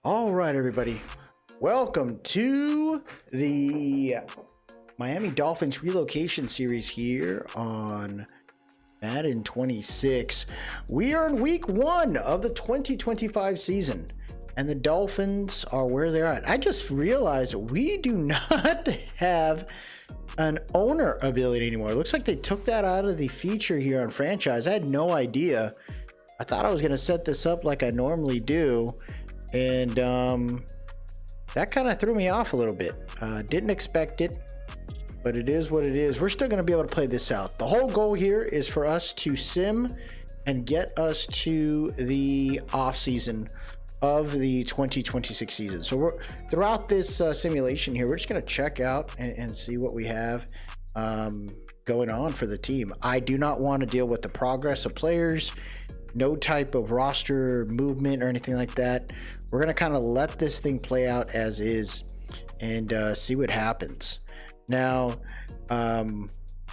All right, everybody. Welcome to the Miami Dolphins relocation series here on Madden 26. We are in week 1 of the 2025 season, and the Dolphins are where they're at. I just realized we do not have an owner ability anymore. It looks like they took that out of the feature here on franchise. I had no idea. I thought I was going to set this up like I normally do, and that kind of threw me off a little bit. Didn't expect it, but it is what it is. We're still going to be able to play this out. The whole goal here is for us to sim and get us to the off season of the 2026 season. So we're throughout this simulation here, we're just going to check out and see what we have going on for the team. I do not want to deal with the progress of players, no type of roster movement or anything like that. We're going to kind of let this thing play out as is and see what happens. Now,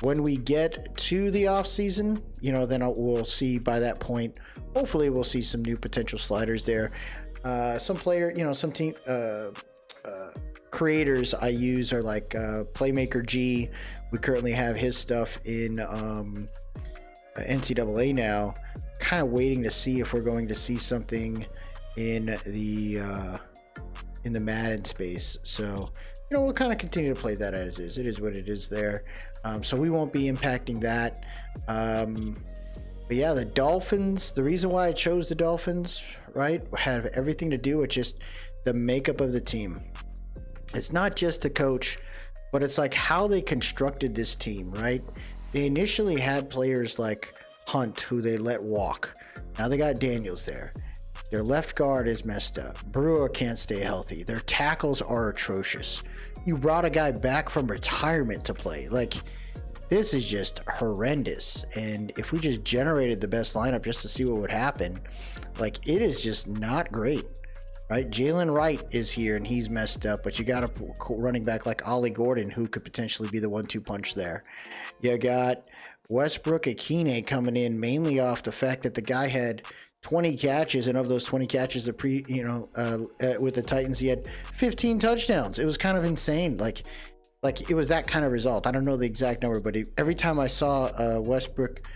when we get to the off season, then we'll see by that point. Hopefully, we'll see some new potential sliders there. Some player, some team creators I use are like Playmaker G. We currently have his stuff in NCAA now. Kind of waiting to see if we're going to see something in the Madden space. So we'll kind of continue to play that as is. It is what it is there. So we won't be impacting that. But yeah, the Dolphins, the reason why I chose the Dolphins, right, had everything to do with just the makeup of the team. It's not just the coach, but it's like how they constructed this team, right? They initially had players like Hunt, who they let walk. Now they got Daniels there. Their left guard is messed up. Brewer can't stay healthy. Their tackles are atrocious. You brought a guy back from retirement to play. Like, this is just horrendous. And if we just generated the best lineup just to see what would happen, like, it is just not great, right? Jalen Wright is here and he's messed up, but you got a running back like Ollie Gordon who could potentially be the 1-2 punch there. You got Westbrook Akine coming in mainly off the fact that the guy had 20 catches, and of those 20 catches, with the Titans, he had 15 touchdowns. It was kind of insane. Like it was that kind of result. I don't know the exact number, but every time I saw Westbrook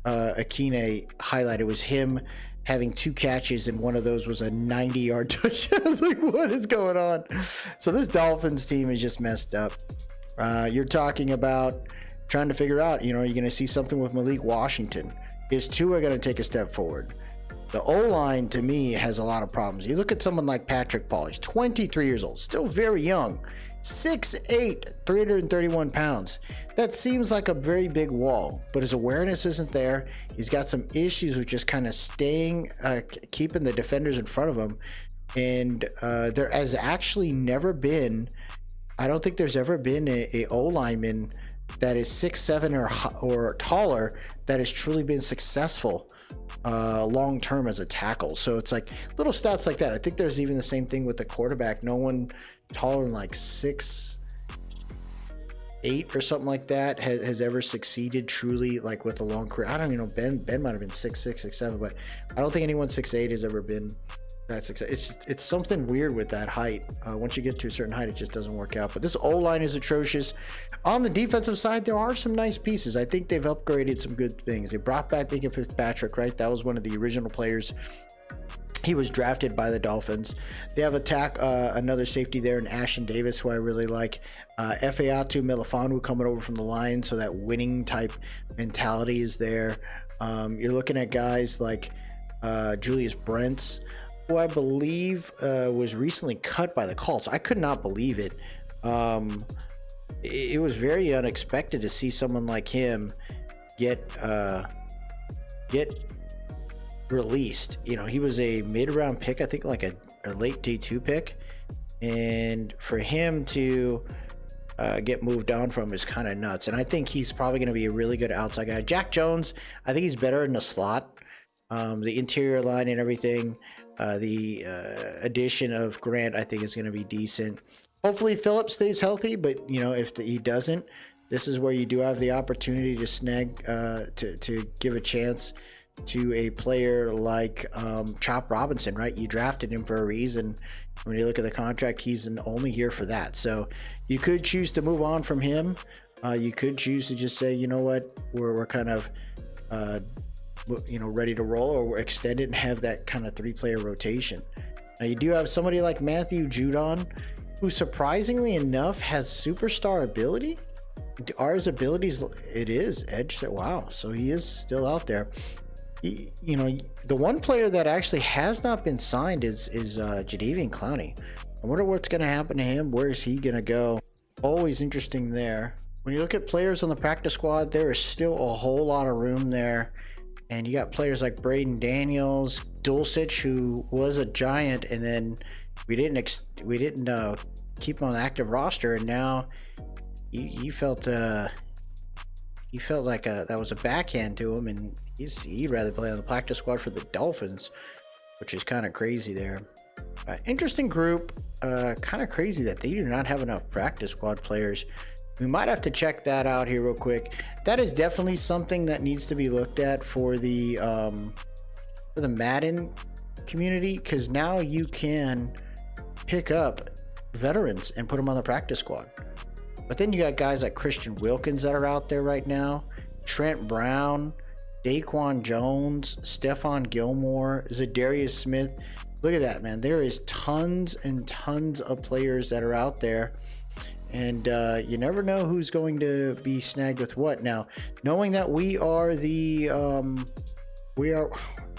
Akine highlight, it was him having 2 catches, and one of those was a 90-yard touchdown. I was like, what is going on? So this Dolphins team is just messed up. You're talking about trying to figure out, are you going to see something with Malik Washington? Is Tua going to take a step forward? The O-line, to me, has a lot of problems. You look at someone like Patrick Paul. He's 23 years old, still very young. 6'8", 331 pounds. That seems like a very big wall, but his awareness isn't there. He's got some issues with just kind of keeping the defenders in front of him. And there has actually never been, I don't think there's ever been a O-lineman that is 6'7" or taller that has truly been successful long term as a tackle. So it's like little stats like that. I think there's even the same thing with the quarterback. No one taller than like 6'8" or something like that has ever succeeded truly, like with a long career. I don't even know. Ben might have been 6'6", 6'7", but I don't think anyone 6'8" has ever been that successful. It's something weird with that height. Once you get to a certain height, it just doesn't work out. But this O-line is atrocious. On the defensive side, there are some nice pieces. I think they've upgraded some good things. They brought back Minka Fitzpatrick, right? That was one of the original players. He was drafted by the Dolphins. They have another safety there in Ashton Davis, who I really like. Efeatu Melifonwu coming over from the Lions, so that winning type mentality is there. You're looking at guys like Julius Brents, who I believe was recently cut by the Colts. I could not believe it. It was very unexpected to see someone like him get released. He was a mid-round pick, I think like a late D2 pick, and for him to get moved on from is kind of nuts. And I think he's probably going to be a really good outside guy. Jack Jones, I think he's better in the slot. The interior line and everything. The addition of Grant, I think, is going to be decent. Hopefully Phillips stays healthy, but if he doesn't, this is where you do have the opportunity to snag to give a chance to a player like Chop Robinson, right? You drafted him for a reason. When you look at the contract, he's only here for that. So you could choose to move on from him. You could choose to just say, you know what, we're kind of ready to roll, or extend it and have that kind of 3-player rotation. Now you do have somebody like Matthew Judon, who surprisingly enough has superstar ability. Are his abilities? It is edge. Wow, so he is still out there. The one player that actually has not been signed is Xavier Klein. I wonder what's going to happen to him. Where is he going to go? Always interesting there. When you look at players on the practice squad, there is still a whole lot of room there. And you got players like Braden Daniels, Dulcich, who was a Giant, and then we didn't keep him on the active roster, and now he felt like that was a backhand to him, and he'd rather play on the practice squad for the Dolphins, which is kind of crazy there. Interesting group. Kind of crazy that they do not have enough practice squad players. We might have to check that out here real quick. That is definitely something that needs to be looked at for the Madden community, because now you can pick up veterans and put them on the practice squad. But then you got guys like Christian Wilkins that are out there right now, Trent Brown, Daquan Jones, Stephon Gilmore, Zadarius Smith. Look at that, man. There is tons and tons of players that are out there. And you never know who's going to be snagged with what. Now, knowing that we are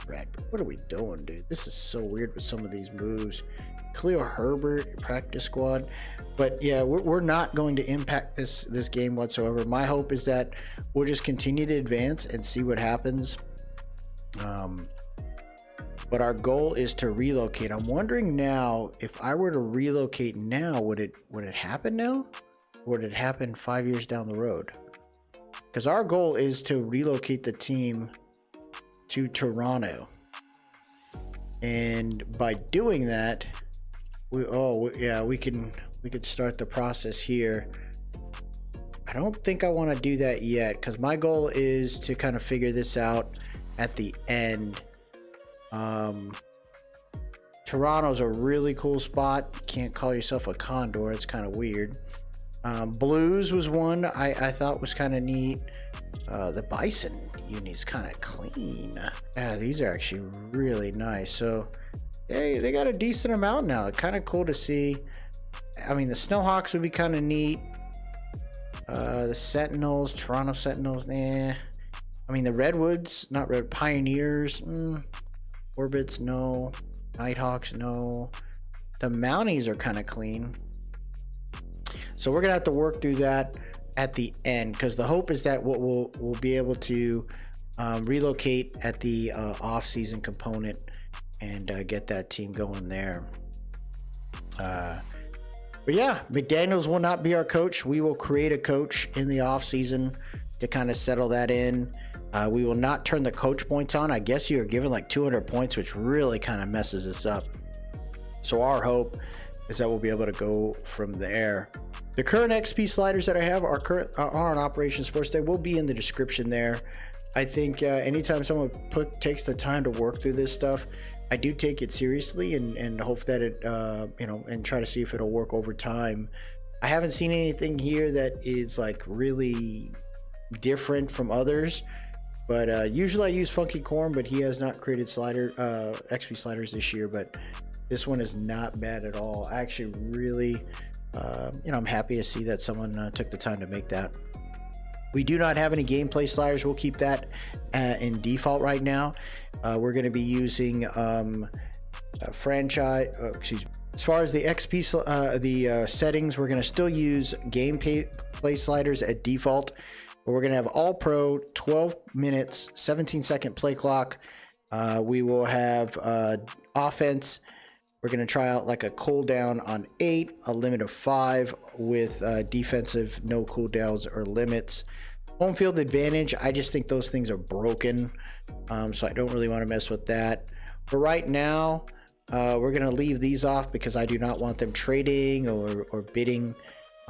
Brad, what are we doing, dude? This is so weird with some of these moves. Khalil Herbert, practice squad. But yeah, we're not going to impact this game whatsoever. My hope is that we'll just continue to advance and see what happens. But our goal is to relocate. I'm wondering now, if I were to relocate now, would it happen now? Or would it happen 5 years down the road? Because our goal is to relocate the team to Toronto. And by doing that, we could start the process here. I don't think I want to do that yet, because my goal is to kind of figure this out at the end. Toronto's a really cool spot. You can't call yourself a condor, it's kind of weird. Blues was one I thought was kind of neat. The Bison uni's kind of clean. Yeah, these are actually really nice. So they got a decent amount now. Kind of cool to see. I mean, the Snowhawks would be kind of neat. The Sentinels, Toronto Sentinels, I mean, the Redwoods, not Red Pioneers. Orbits, no. Nighthawks, no. The Mounties are kind of clean. So we're gonna have to work through that at the end, because the hope is that we'll be able to relocate at the off-season component and get that team going there. But yeah, McDaniels will not be our coach. We will create a coach in the off-season to kind of settle that in. We will not turn the coach points on. I guess you're given like 200 points, which really kind of messes us up. So our hope is that we'll be able to go from there. The current XP sliders that I have are on Operation Sports Day will be in the description there. I think anytime someone takes the time to work through this stuff, I do take it seriously and hope that it, and try to see if it'll work over time. I haven't seen anything here that is like really different from others, but usually I use Funky Corn, but he has not created XP sliders this year, but this one is not bad at all. I actually really, I'm happy to see that someone took the time to make that. We do not have any gameplay sliders. We'll keep that in default right now. We're going to be using franchise. As far as the XP, settings, we're going to still use gameplay sliders at default. But we're going to have all pro, 12 minutes, 17-second play clock. We will have offense. We're going to try out like a cooldown on 8, a limit of 5 with defensive no cooldowns or limits. Home field advantage, I just think those things are broken, so I don't really want to mess with that. But right now, we're going to leave these off because I do not want them trading or bidding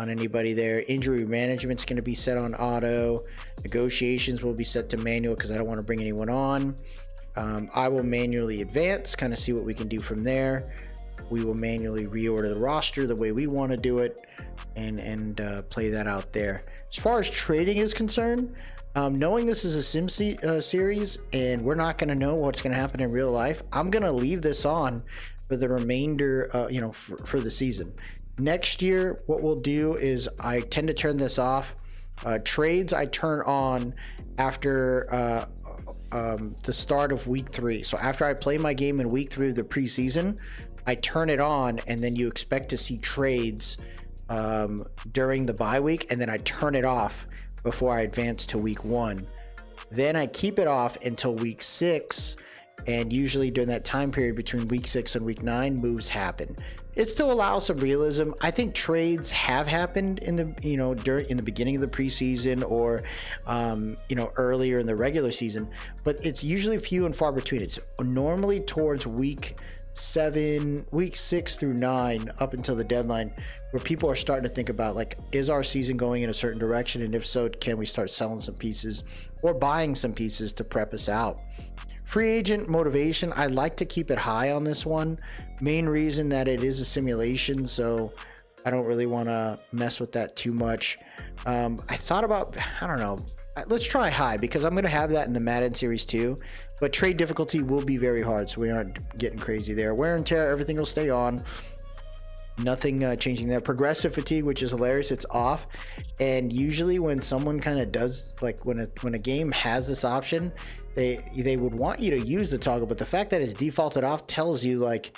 on anybody there. Injury management's going to be set on auto. Negotiations will be set to manual because I don't want to bring anyone on. I will manually advance, kind of see what we can do from there. We will manually reorder the roster the way we want to do it, and play that out there. As far as trading is concerned, knowing this is a sim series and we're not going to know what's going to happen in real life, I'm going to leave this on for the remainder, for the season. Next year, what we'll do is I tend to turn this off. Trades I turn on after the start of week 3. So after I play my game in week 3 of the preseason, I turn it on, and then you expect to see trades during the bye week, and then I turn it off before I advance to week 1. Then I keep it off until week 6, and usually during that time period between week 6 and week 9, moves happen. It still allows some realism. I think trades have happened in the in the beginning of the preseason, or earlier in the regular season, but it's usually few and far between. It's normally towards week 6 through 9 up until the deadline, where people are starting to think about, like, is our season going in a certain direction, and if so, can we start selling some pieces or buying some pieces to prep us out. Free agent motivation, I like to keep it high on this one. Main reason that it is a simulation, so I don't really want to mess with that too much. I thought about, I don't know, let's try high, because I'm going to have that in the Madden series too, but trade difficulty will be very hard, so we aren't getting crazy there. Wear and tear, everything will stay on. Nothing changing there. Progressive fatigue, which is hilarious, it's off. And usually when someone kind of does, like when a game has this option, they would want you to use the toggle, but the fact that it's defaulted off tells you, like,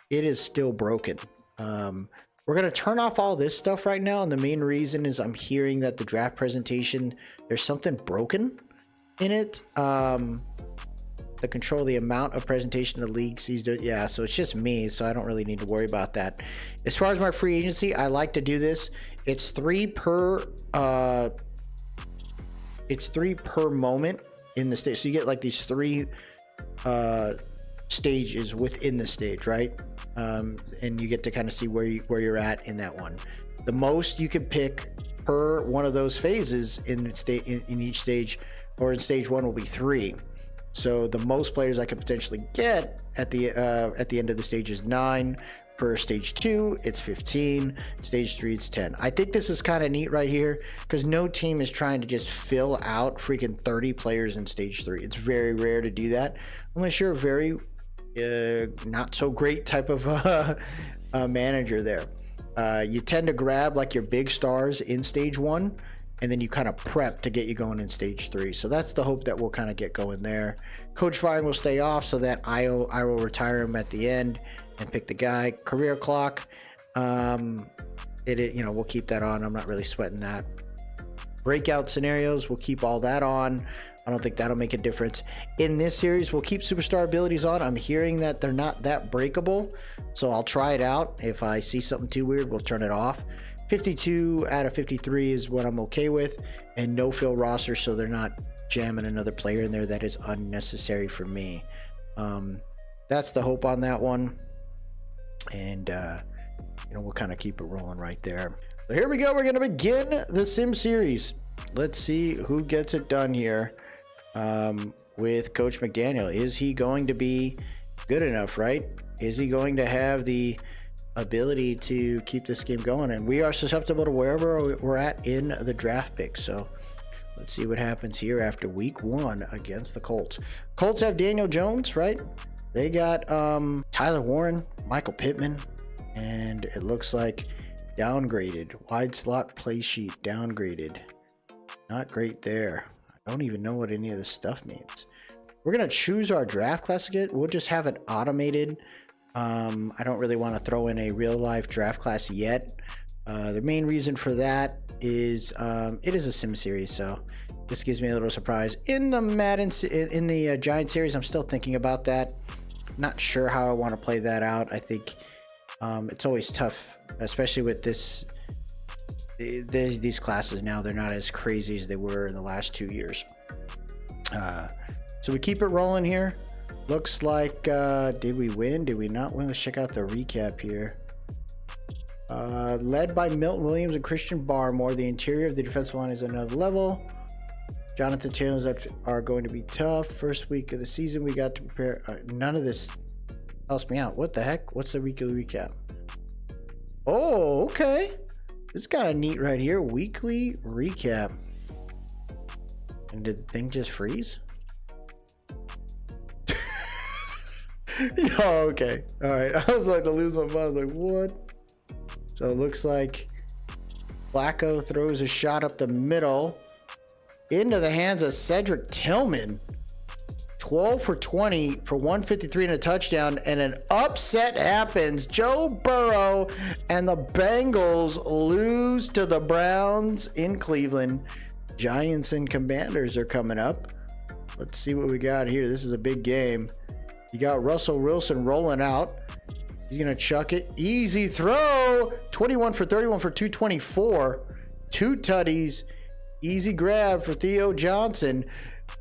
it is still broken. We're going to turn off all this stuff right now, and the main reason is I'm hearing that the draft presentation, there's something broken in it. The control, the amount of presentation the league sees, yeah, so it's just me, so I don't really need to worry about that. As far as my free agency, I like to do this. It's 3 per moment in the stage, so you get like these 3 stages within the stage, right? And you get to kind of see where you're at in that one. The most you can pick per one of those phases in each stage, or in stage 1, will be 3. So the most players I could potentially get at the end of the stage is 9. Per stage 2, it's 15. Stage 3, it's 10. I think this is kind of neat right here, because no team is trying to just fill out freaking 30 players in stage 3. It's very rare to do that, unless you're a very not so great type of manager there. You tend to grab like your big stars in stage 1, and then you kind of prep to get you going in stage 3. So that's the hope that we'll kind of get going there. Coach firing will stay off, so that I will retire him at the end and pick the guy. Career clock, we'll keep that on. I'm not really sweating that. Breakout scenarios, we'll keep all that on. I don't think that'll make a difference. In this series, we'll keep superstar abilities on. I'm hearing that they're not that breakable, so I'll try it out. If I see something too weird, we'll turn it off. 52 out of 53 is what I'm okay with, and no fill roster, so they're not jamming another player in there that is unnecessary for me. That's the hope on that one, and we'll kind of keep it rolling right there. So here we go. We're going to begin the sim series. Let's see who gets it done here with Coach McDaniel. Is he going to be good enough, right? Is he going to have the ability to keep this game going? And we are susceptible to wherever we're at in the draft pick. So let's see what happens here after week 1 against the Colts. Colts have Daniel Jones, right? They got Tyler Warren, Michael Pittman, and it looks like downgraded. Wide slot play sheet downgraded. Not great there. I don't even know what any of this stuff means. We're going to choose our draft class again. We'll just have it automated. I don't really want to throw in a real life draft class yet. The main reason for that is it is a sim series, so this gives me a little surprise. In the Madden, in the Giant series, I'm still thinking about that. Not sure how I want to play that out. I think it's always tough, especially with these classes now. They're not as crazy as they were in the last 2 years. So we keep it rolling here. Looks like, did we win? Did we not win? Let's check out the recap here. Led by Milton Williams and Christian Barmore, the interior of the defensive line is another level. Jonathan Taylor's are going to be tough. First week of the season, we got to prepare. None of this helps me out. What the heck? What's the weekly recap? Oh, okay. This is kind of neat right here. Weekly recap. And did the thing just freeze? Oh, okay. All right. I was like to lose my mind. I was like, what? So it looks like Flacco throws a shot up the middle into the hands of Cedric Tillman. 12 for 20 for 153 and a touchdown, and an upset happens. Joe Burrow and the Bengals lose to the Browns in Cleveland. Giants and Commanders are coming up. Let's see what we got here. This is a big game. You got Russell Wilson rolling out. He's going to chuck it. Easy throw. 21 for 31 for 224. 2 tutties. Easy grab for Theo Johnson.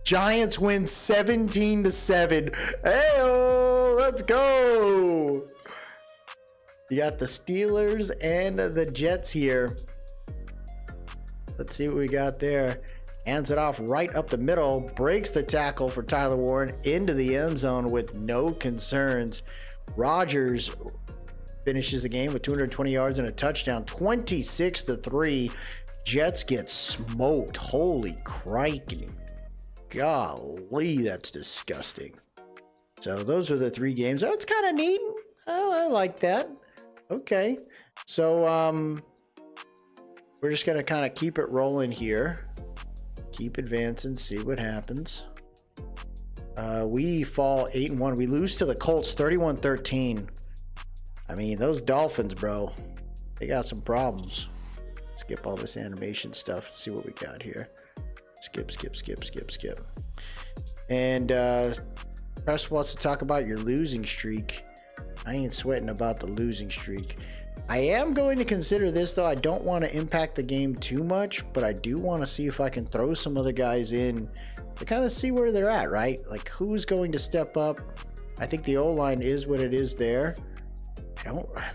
Giants win 17-7. Hey, let's go. You got the Steelers and the Jets here. Let's see what we got there. Hands it off right up the middle. Breaks the tackle for Tyler Warren into the end zone with no concerns. Rodgers finishes the game with 220 yards and a touchdown. 26-3. Jets get smoked. Holy crikey. Golly, that's disgusting. So those are the 3 games. Oh, it's kind of neat. Oh, I like that. Okay. So we're just going to kind of keep it rolling here. Keep advancing, see what happens. We fall 8-1. We lose to the Colts 31-13. I mean, those Dolphins, bro, they got some problems. Skip all this animation stuff. Let's see what we got here. Skip. And Press wants to talk about your losing streak. I ain't sweating about the losing streak. I am going to consider this, though. I don't want to impact the game too much, but I do want to see if I can throw some other guys in to kind of see where they're at, right? Like, who's going to step up? I think the O-line is what it is there.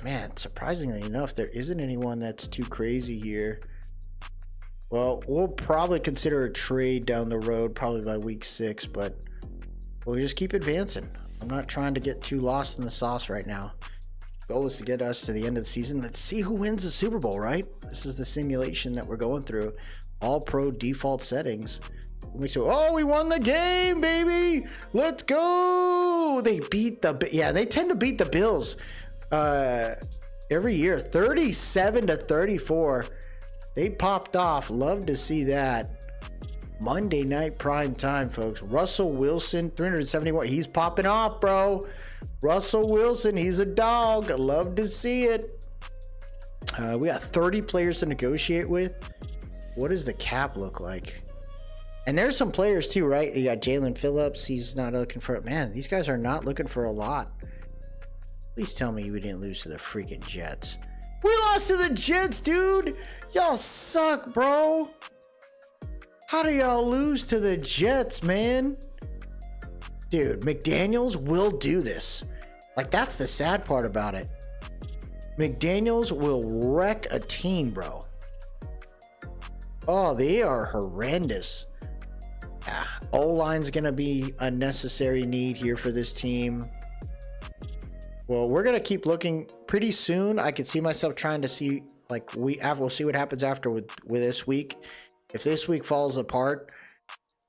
Man, surprisingly enough, there isn't anyone that's too crazy here. Well, we'll probably consider a trade down the road, probably by week 6, but we'll just keep advancing. I'm not trying to get too lost in the sauce right now. Goal is to get us to the end of the season. Let's see who wins the Super Bowl, right? This is the simulation that we're going through. All pro default settings. Oh, we won the game, baby! Let's go! They beat they tend to beat the Bills every year. 37-34. They popped off. Love to see that. Monday night prime time, folks. Russell Wilson, 371. He's popping off, bro. Russell Wilson, he's a dog. Love to see it. We got 30 players to negotiate with. What does the cap look like? And there's some players too, right? You got Jalen Phillips. He's not looking for it. Man, these guys are not looking for a lot. Please tell me we didn't lose to the freaking Jets. We lost to the Jets, dude. Y'all suck, bro. How do y'all lose to the Jets, man? Dude, McDaniels will do this. Like, that's the sad part about it. McDaniels will wreck a team, bro. Oh, they are horrendous. O-line's going to be a necessary need here for this team. Well, we're going to keep looking. Pretty soon, I could see myself trying to see, like, we'll see what happens after with this week. If this week falls apart,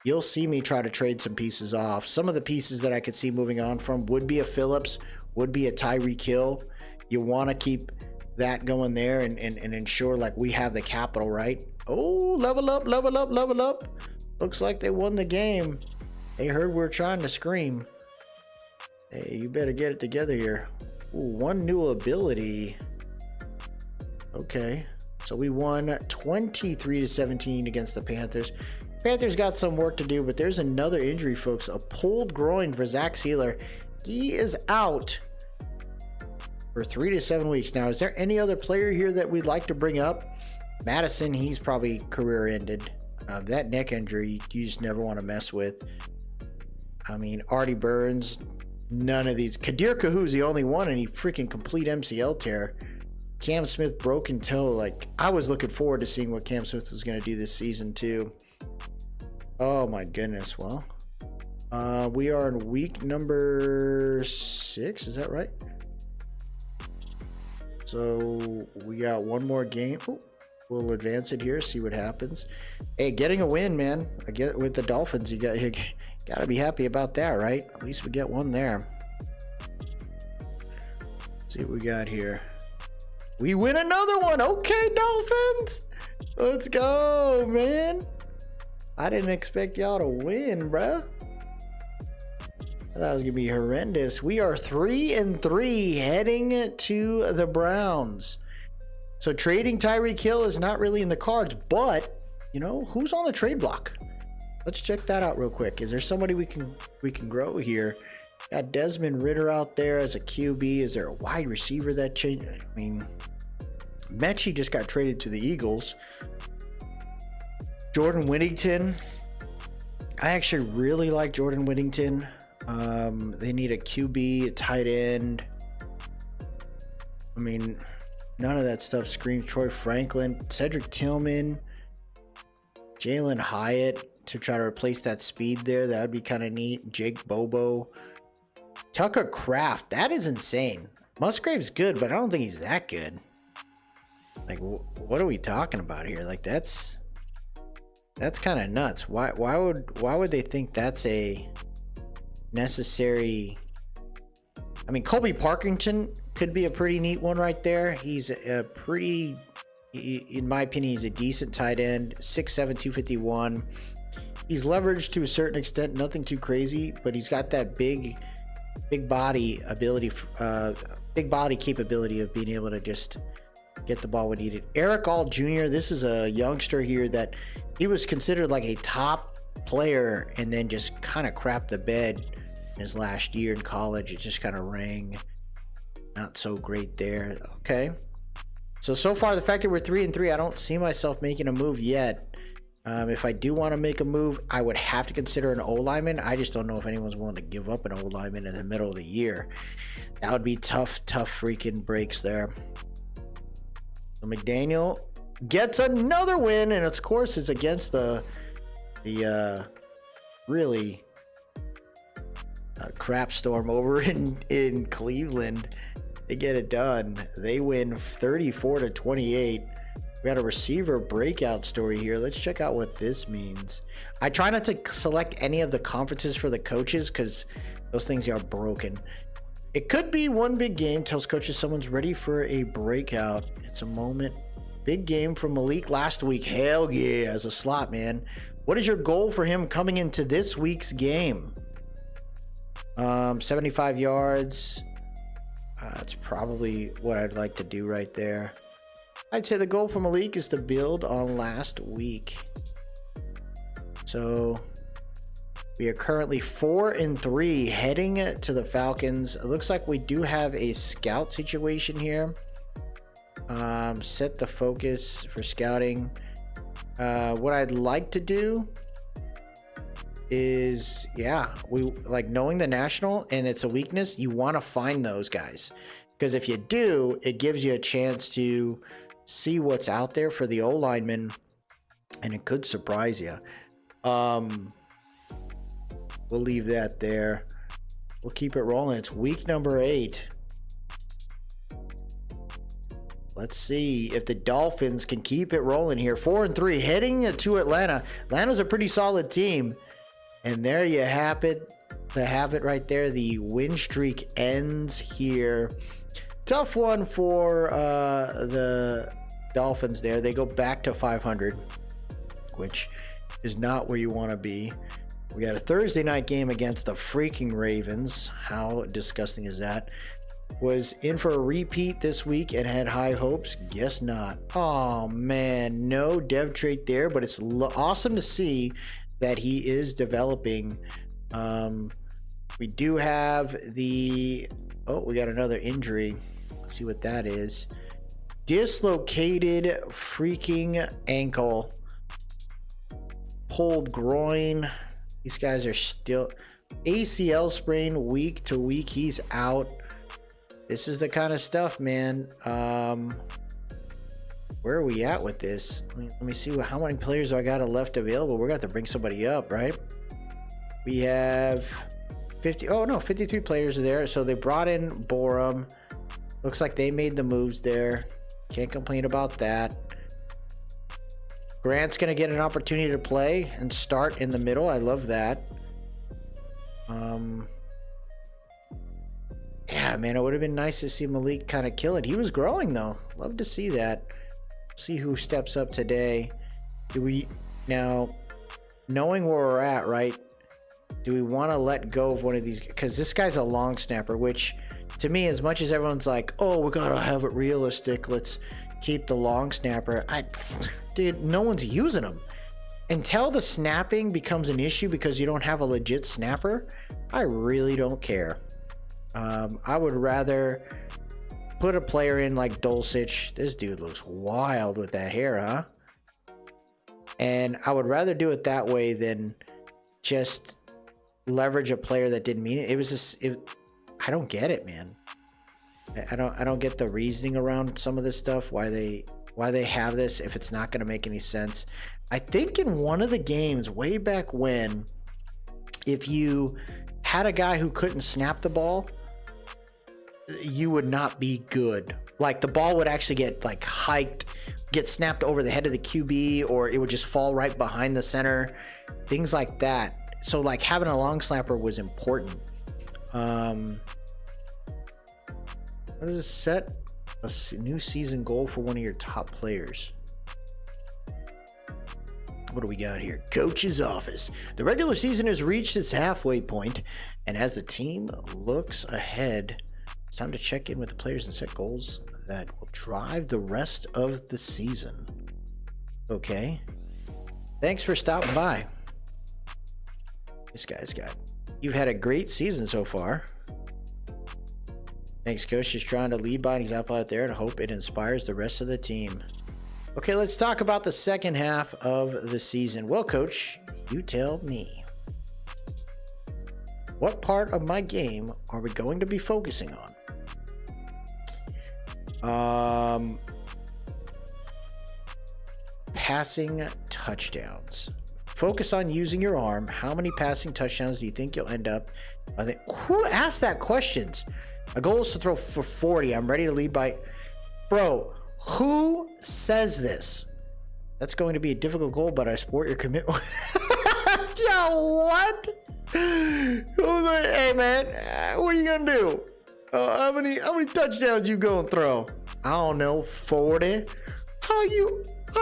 you'll see me try to trade some pieces off. Some of the pieces that I could see moving on from would be a Phillips, would be a Tyreek Hill. You want to keep that going there and ensure, like, we have the capital, right? Oh, level up. Looks like they won the game. They heard we're trying to scream. Hey, you better get it together here. Ooh, 1 new ability. Okay. So we won 23-17 against the Panthers. Panthers got some work to do, but there's another injury, folks. A pulled groin for Zach Sealer. He is out for 3 to 7 weeks. Now, is there any other player here that we'd like to bring up? Madison, he's probably career ended. That neck injury, you just never want to mess with. I mean, Artie Burns, none of these. Kadir Kahu's the only one, and he freaking complete MCL tear. Cam Smith broken toe. Like, I was looking forward to seeing what Cam Smith was going to do this season too. Oh my goodness. Well, we are in week number 6. Is that right? So we got one more game. Ooh, we'll advance it here, see what happens. Hey, getting a win, man. I get it with the Dolphins. You got to be happy about that, right? At least we get one there. Let's see what we got here. We win another one. Okay, Dolphins. Let's go, man. I didn't expect y'all to win, bruh. I thought it was gonna be horrendous. We are 3-3 heading to the Browns. So trading Tyreek Hill is not really in the cards, but you know, who's on the trade block? Let's check that out real quick. Is there somebody we can grow here? Got Desmond Ridder out there as a QB. Is there a wide receiver that changed? I mean, Mechie just got traded to the Eagles. Jordan Whittington. I actually really like Jordan Whittington. They need a QB, a tight end. I mean, none of that stuff screams Troy Franklin. Cedric Tillman, Jalen Hyatt to try to replace that speed there. That would be kind of neat. Jake Bobo. Tucker Kraft. That is insane. Musgrave's good, but I don't think he's that good. Like, what are we talking about here? Like, that's kind of nuts. Why would they think that's a necessary? I mean, Colby Parkington could be a pretty neat one right there. He's a pretty, in my opinion, he's a decent tight end. 6'7", 251. He's leveraged to a certain extent, nothing too crazy, but he's got that big body ability, big body capability of being able to just get the ball when needed. Eric All Jr., this is a youngster here that he was considered like a top player and then just kind of crapped the bed in his last year in college. It just kind of rang not so great there. Okay. So far, the fact that we're 3-3, I don't see myself making a move yet. If I do want to make a move, I would have to consider an O-lineman. I just don't know if anyone's willing to give up an O-lineman in the middle of the year. That would be tough freaking breaks there. So McDaniel gets another win, and of course it's against the really crap storm over in Cleveland. They get it done. They win 34-28. We got a receiver breakout story here. Let's check out what this means. I try not to select any of the conferences for the coaches because those things are broken. It could be one big game. Tells coaches someone's ready for a breakout. It's a moment. Big game from Malik last week. Hell yeah, as a slot man. What is your goal for him coming into this week's game? 75 yards. That's probably what I'd like to do right there. I'd say the goal for Malik is to build on last week. So we are currently 4-3 heading to the Falcons. It looks like we do have a scout situation here. Set the focus for scouting. What I'd like to do is, we like knowing the national and it's a weakness. You want to find those guys because if you do, it gives you a chance to see what's out there for the O-lineman, and it could surprise you. We'll leave that there. We'll keep it rolling. It's week number 8. Let's see if the Dolphins can keep it rolling here. 4-3 heading to Atlanta. Atlanta's a pretty solid team, and there you have it. Right there. The win streak ends here. Tough one for the Dolphins there. They go back to 500, which is not where you want to be. We got a Thursday night game against the freaking Ravens. How disgusting is that? Was in for a repeat this week and had high hopes. Guess not. Oh, man. No dev trait there, but it's awesome to see that he is developing. We do have we got another injury. Let's see what that is. Dislocated freaking ankle. Pulled groin. These guys are still ACL sprain week to week. He's out. This is the kind of stuff, man. Where are we at with this? Let me see how many players I got left available. We're going to have to bring somebody up, right? We have 53 players are there. So they brought in Borum. Looks like they made the moves there. Can't complain about that. Grant's going to get an opportunity to play and start in the middle. I love that. Yeah, man, it would have been nice to see Malik kind of kill it. He was growing, though. Love to see that. See who steps up today. Do we now, knowing where we're at, right? Do we want to let go of one of these? Because this guy's a long snapper, which to me, as much as everyone's like, oh, we gotta have it realistic, let's keep the long snapper. Dude, no one's using them. Until the snapping becomes an issue because you don't have a legit snapper, I really don't care. I would rather put a player in like Dulcich. This dude looks wild with that hair, huh? And I would rather do it that way than just leverage a player that didn't mean it. It was just, I don't get it, man. I don't get the reasoning around some of this stuff, why they have this if it's not going to make any sense. I think in one of the games way back when, if you had a guy who couldn't snap the ball, you would not be good. Like the ball would actually get like hiked, get snapped over the head of the QB, or it would just fall right behind the center, things like that. So like having a long snapper was important. What is this? Set a new season goal for one of your top players. What do we got here? Coach's office. The regular season has reached its halfway point, and as the team looks ahead, it's time to check in with the players and set goals that will drive the rest of the season. Okay. Thanks for stopping by. This guy's got... You've had a great season so far. Thanks, Coach. Just trying to lead by an example out there and hope it inspires the rest of the team. Okay, let's talk about the second half of the season. Well, Coach, you tell me. What part of my game are we going to be focusing on? Passing touchdowns. Focus on using your arm. How many passing touchdowns do you think you'll end up? Who asked that questions? My goal is to throw for 40. I'm ready to lead by... Bro, who says this? That's going to be a difficult goal, but I support your commitment. Yo, what? Hey, man, what are you going to do? How many touchdowns you going to throw? I don't know, 40? I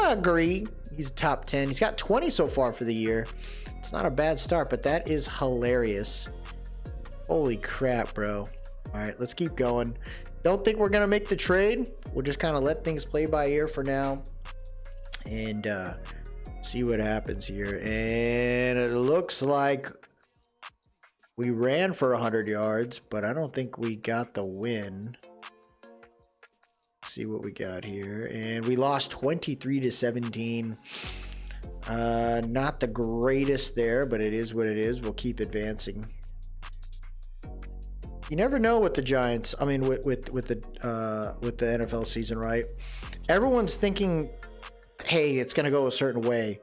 agree. He's top 10. He's got 20 so far for the year. It's not a bad start, but that is hilarious. Holy crap, bro. All right, let's keep going. Don't think we're going to make the trade. We'll just kind of let things play by ear for now and see what happens here. And it looks like we ran for 100 yards, but I don't think we got the win. Let's see what we got here. And we lost 23-17. Not the greatest there, but it is what it is. We'll keep advancing. You never know with the Giants. I mean, with the NFL season, right? Everyone's thinking, hey, it's going to go a certain way.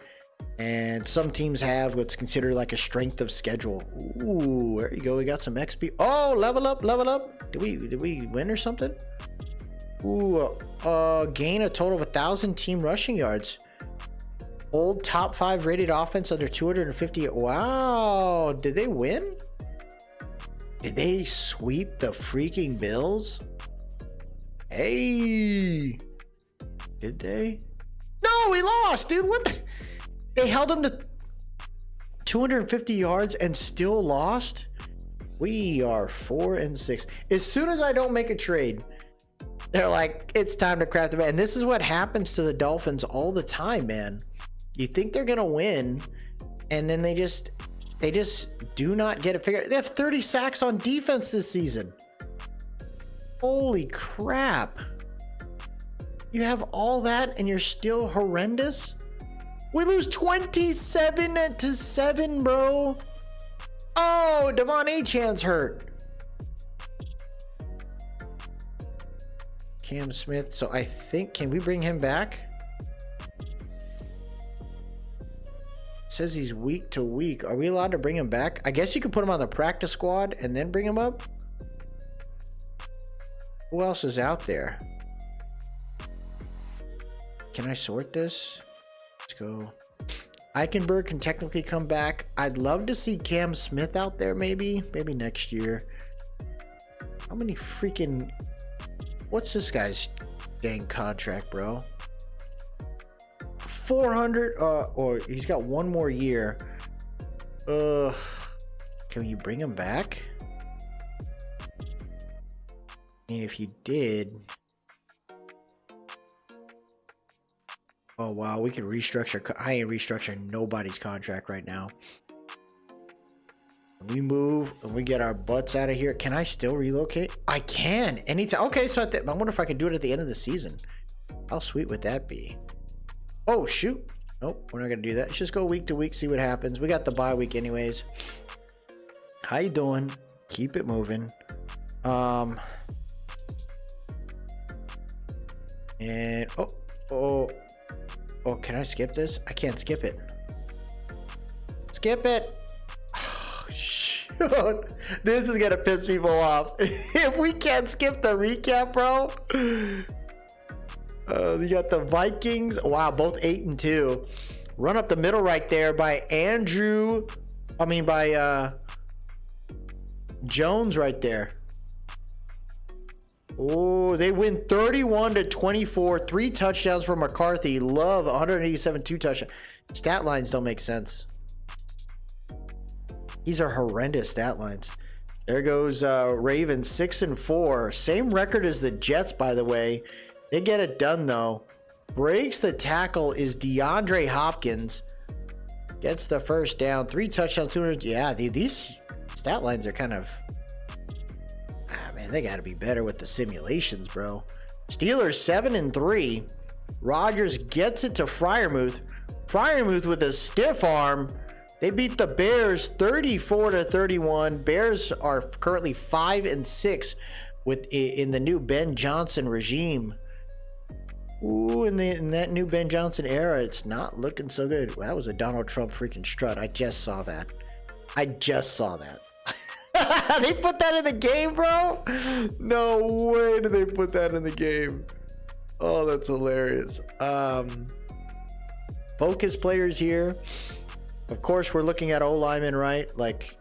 And some teams have what's considered like a strength of schedule. Ooh, there you go. We got some XP. Oh, level up. Did we win or something? Ooh, gain a total of 1,000 team rushing yards. Old top 5 rated offense under 250. Wow, did they win? Did they sweep the freaking Bills? Hey, did they? No, we lost, dude. What the? They held them to 250 yards and still lost? We are 4-6. As soon as I don't make a trade, they're like, it's time to craft the bet. And this is what happens to the Dolphins all the time, man. You think they're going to win, and then they just do not get it figured out. They have 30 sacks on defense this season. Holy crap. You have all that and you're still horrendous? We lose 27-7, bro. Oh, Devon Achan's hurt. Cam Smith. So I think, can we bring him back? It says he's week to week. Are we allowed to bring him back? I guess you could put him on the practice squad and then bring him up. Who else is out there? Can I sort this? Let's go. Eichenberg can technically come back. I'd love to see Cam Smith out there maybe next year. How many freaking... What's this guy's dang contract, bro? 400, or he's got one more year. Can you bring him back? I mean, if you did... Oh, wow, we can restructure. I ain't restructuring nobody's contract right now. We move and we get our butts out of here. Can I still relocate? I can anytime. Okay, so I wonder if I can do it at the end of the season. How sweet would that be? Oh, shoot. Nope, we're not going to do that. Let's just go week to week, see what happens. We got the bye week anyways. How you doing? Keep it moving. And, oh, can I skip this? I can't skip it. Skip it. Oh, shoot. This is going to piss people off. If we can't skip the recap, bro. You got the Vikings. Wow, both 8-2. Run up the middle right there by Jones right there. Oh, they win 31-24. 3 touchdowns for McCarthy. Love 187 2 touchdowns. Stat lines don't make sense. These are horrendous stat lines. There goes Ravens 6-4. Same record as the Jets, by the way. They get it done though. Breaks the tackle is DeAndre Hopkins. Gets the first down. 3 touchdowns, 200. Yeah, these stat lines are kind of... Man, they got to be better with the simulations, bro. Steelers 7-3. Rodgers gets it to Freiermuth. Freiermuth with a stiff arm. They beat the Bears 34-31. Bears are currently 5-6 in the new Ben Johnson regime. Ooh, in that new Ben Johnson era, it's not looking so good. Well, that was a Donald Trump freaking strut. I just saw that. They put that in the game, bro? No way did they put that in the game. Oh, that's hilarious. Focus players here. Of course, we're looking at O-lineman, right? Like,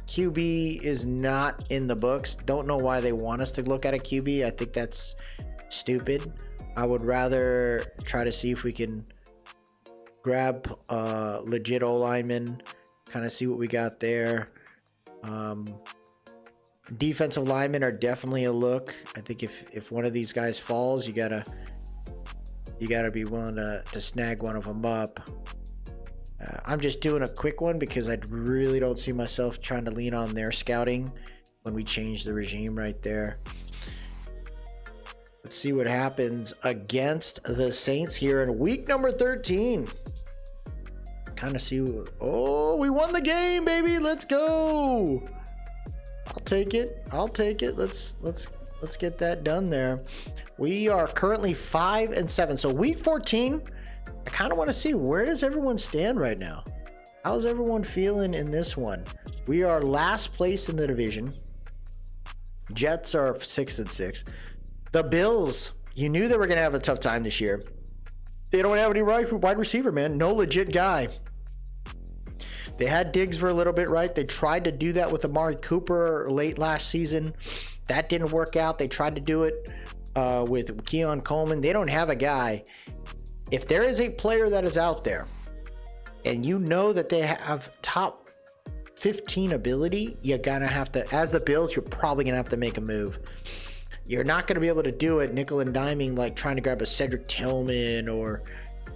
QB is not in the books. Don't know why they want us to look at a QB. I think that's stupid. I would rather try to see if we can grab legit O-lineman, kind of see what we got there. Defensive linemen are definitely a look. I think if one of these guys falls, you gotta be willing to snag one of them up. I'm just doing a quick one because I really don't see myself trying to lean on their scouting when we change the regime right there. Let's see what happens against the Saints here in week number 13. Kind of see. Oh, we won the game, baby. Let's go. I'll take it. Let's get that done there. We are currently 5-7. So week 14, I kind of want to see, where does everyone stand right now? How's everyone feeling in this one? We are last place in the division. Jets are 6-6. The Bills, you knew they were going to have a tough time this year. They don't have any wide receiver, man. No legit guy. They had Diggs for a little bit, right? They tried to do that with Amari Cooper late last season. That didn't work out. They tried to do it with Keon Coleman. They don't have a guy. If there is a player that is out there and you know that they have top 15 ability, you're going to have to, as the Bills, you're probably going to have to make a move. You're not going to be able to do it nickel and diming, like trying to grab a Cedric Tillman or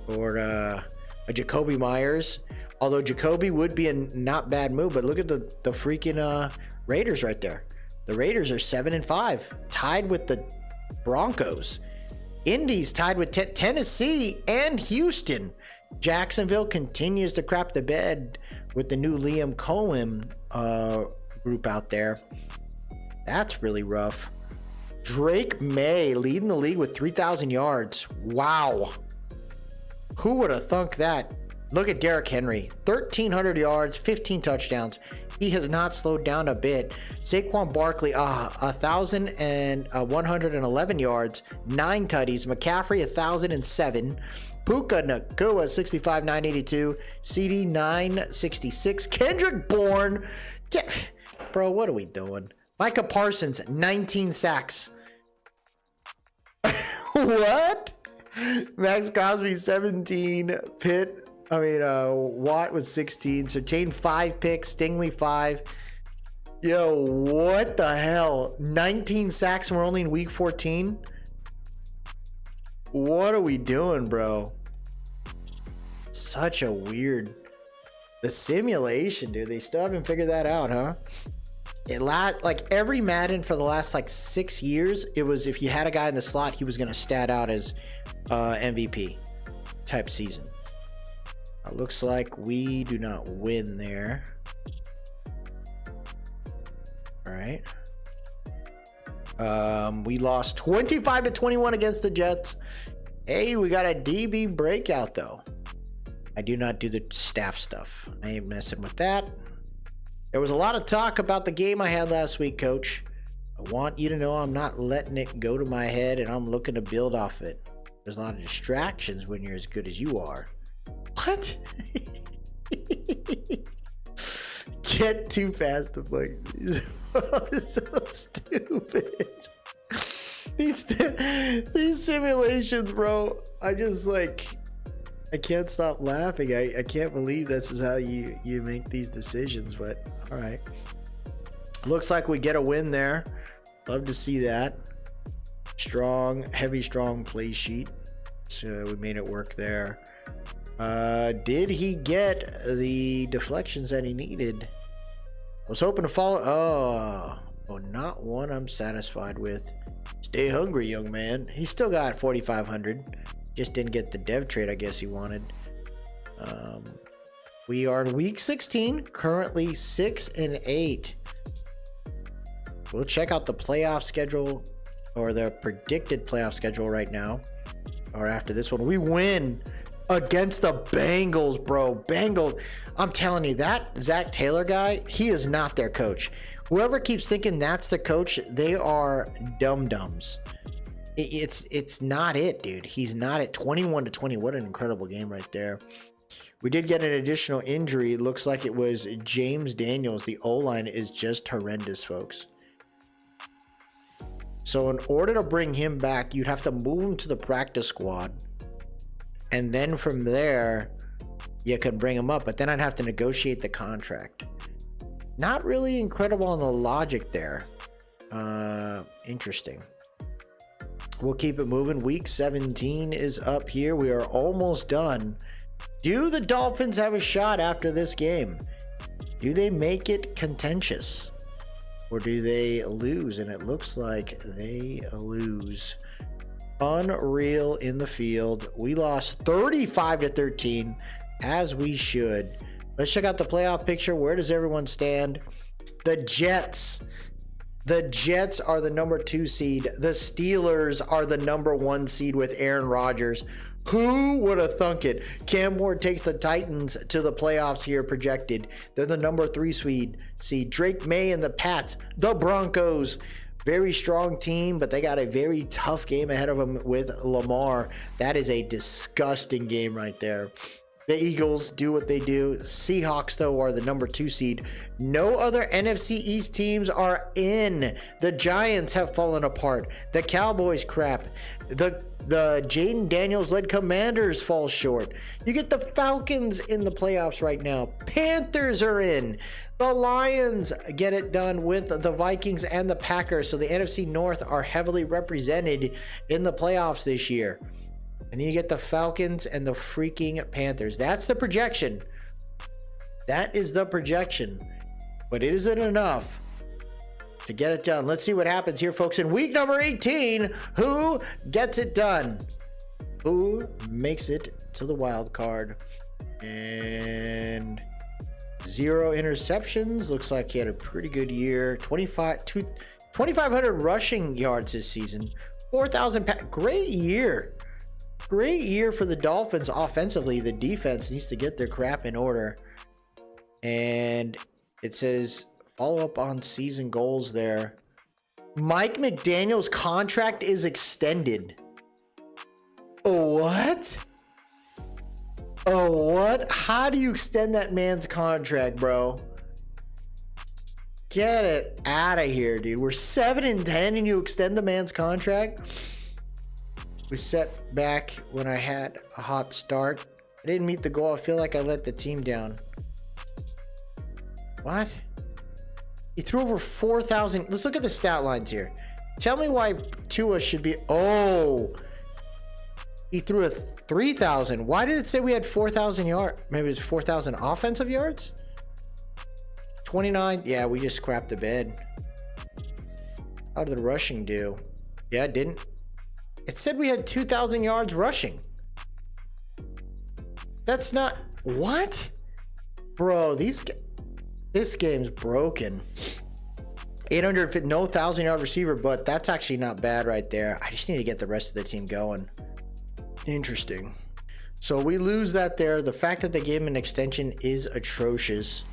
a Jacoby Myers. Although Jacoby would be a not bad move, but look at the freaking Raiders right there. The Raiders are 7-5, tied with the Broncos. Indy's tied with Tennessee and Houston. Jacksonville continues to crap the bed with the new Liam Cohen group out there. That's really rough. Drake May leading the league with 3,000 yards. Wow. Who would have thunk that? Look at Derrick Henry. 1,300 yards, 15 touchdowns. He has not slowed down a bit. Saquon Barkley, 1,111 yards, 9 tutties. McCaffrey, 1,007. Puka Nacua, 65,982. CD, 966. Kendrick Bourne. Bro, what are we doing? Micah Parsons, 19 sacks. What? Max Crosby, 17. Watt was 16. Surtain, 5 picks. Stingley, 5. Yo, what the hell? 19 sacks and we're only in week 14? What are we doing, bro? Such a weird... The simulation, dude. They still haven't figured that out, huh? Like every Madden for the last like 6 years, it was if you had a guy in the slot, he was going to stat out as MVP type season. Looks like we do not win there. All right. We lost 25-21 against the Jets. Hey, we got a DB breakout though. I do not do the staff stuff. I ain't messing with that. There was a lot of talk about the game I had last week, Coach. I want you to know I'm not letting it go to my head, and I'm looking to build off it. There's a lot of distractions when you're as good as you are. What? Get too fast to play. It's so stupid. These simulations, bro. I can't stop laughing. I can't believe this is how you make these decisions, but all right. Looks like we get a win there. Love to see that. Strong play sheet. So we made it work there. Did he get the deflections that he needed? I was hoping to follow. Oh, not one I'm satisfied with. Stay hungry, young man. He still got 4,500. Just didn't get the dev trade I guess he wanted. We are in week 16, currently 6-8. We'll check out the playoff schedule or the predicted playoff schedule right now. Or after this one, we win against the Bengals, bro. Bengals. I'm telling you, that Zach Taylor guy, he is not their coach. Whoever keeps thinking that's the coach, they are dum-dums. It's not it, dude. He's not at 21-20. What an incredible game right there. We did get an additional injury. It looks like it was James Daniels. The O-line is just horrendous, folks. So in order to bring him back, you'd have to move him to the practice squad. And then from there, you can bring him up. But then I'd have to negotiate the contract. Not really incredible on the logic there. Interesting. We'll keep it moving. Week 17 is up here. We are almost done. Do the Dolphins have a shot after this game? Do they make it contentious? Or do they lose? And it looks like they lose. Unreal in the field. We lost 35-13, as we should. Let's check out the playoff picture. Where does everyone stand? The Jets. The Jets are the number 2 seed. The Steelers are the number 1 seed with Aaron Rodgers. Who would have thunk it? Cam Ward takes the Titans to the playoffs here projected. They're the number 3 seed. Drake May and the Pats. The Broncos. Very strong team, but they got a very tough game ahead of them with Lamar. That is a disgusting game right there. The Eagles do what they do. Seahawks, though, are the number 2 seed. No other NFC East teams are in. The Giants have fallen apart. The Cowboys crap. The Jaden Daniels-led Commanders fall short. You get the Falcons in the playoffs right now. Panthers are in. The Lions get it done with the Vikings and the Packers. So the NFC North are heavily represented in the playoffs this year. And then you get the Falcons and the freaking Panthers. That's the projection. That is the projection. But it isn't enough to get it done. Let's see what happens here, folks. In week number 18, who gets it done? Who makes it to the wild card? And 0 interceptions. Looks like he had a pretty good year. 25 2,500 rushing yards this season. 4,000. Great year. Great year for the Dolphins offensively. The defense needs to get their crap in order. And it says follow up on season goals there. Mike McDaniel's contract is extended. Oh, what? Oh, what? How do you extend that man's contract, bro? Get it out of here, dude. We're 7-10 and you extend the man's contract? We set back when I had a hot start. I didn't meet the goal. I feel like I let the team down. What? He threw over 4,000. Let's look at the stat lines here. Tell me why Tua should be... Oh! He threw a 3,000. Why did it say we had 4,000 yards? Maybe it was 4,000 offensive yards? 29. Yeah, we just scrapped the bed. How did the rushing do? Yeah, it didn't. It said we had 2,000 yards rushing. That's not... What? Bro, this game's broken. 800, no 1,000-yard receiver, but that's actually not bad right there. I just need to get the rest of the team going. Interesting. So we lose that there. The fact that they gave him an extension is atrocious.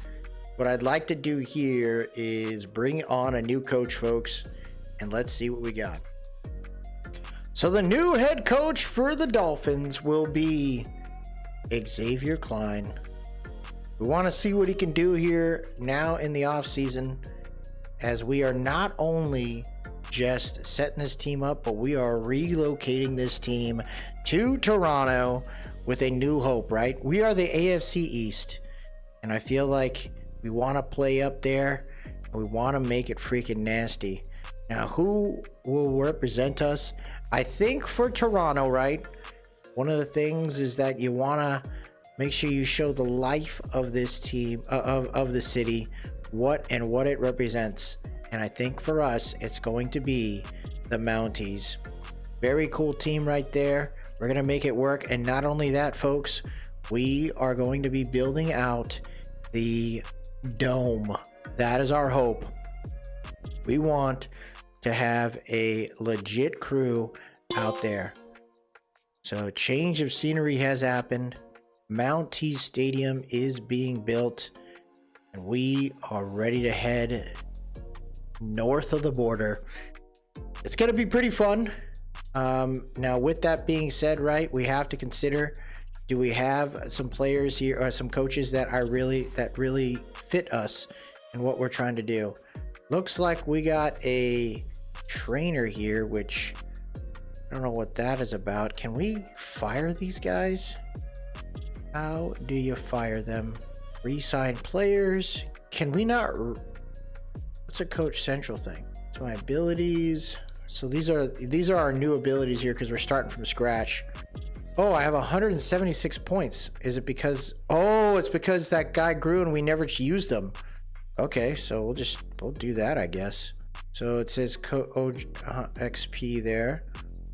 What I'd like to do here is bring on a new coach, folks, and let's see what we got. So the new head coach for the Dolphins will be Xavier Klein. We want to see what he can do here now in the offseason, as we are not only just setting this team up, but we are relocating this team to Toronto with a new hope, right? We are the AFC East, and I feel like we want to play up there, and we want to make it freaking nasty. Now, who will represent us? I think for Toronto, right? One of the things is that you want to make sure you show the life of this team, of the city, what it represents. And I think for us, it's going to be the Mounties. Very cool team right there. We're going to make it work. And not only that, folks, we are going to be building out the dome. That is our hope. We want to have a legit crew out there. So a change of scenery has happened. Mounties Stadium is being built, and we are ready to head north of the border. It's going to be pretty fun. Now, with that being said, right, we have to consider, do we have some players here or some coaches that really fit us and what we're trying to do? Looks like we got a trainer here, which I don't know what that is about. Can we fire these guys? How do you fire them? Resign players. Can we not? What's a coach central thing? It's my abilities. So these are our new abilities here because we're starting from scratch. Oh, I have 176 points. Is it because? Oh, it's because that guy grew and we never used them. Okay, so we'll do that, I guess. So it says XP there.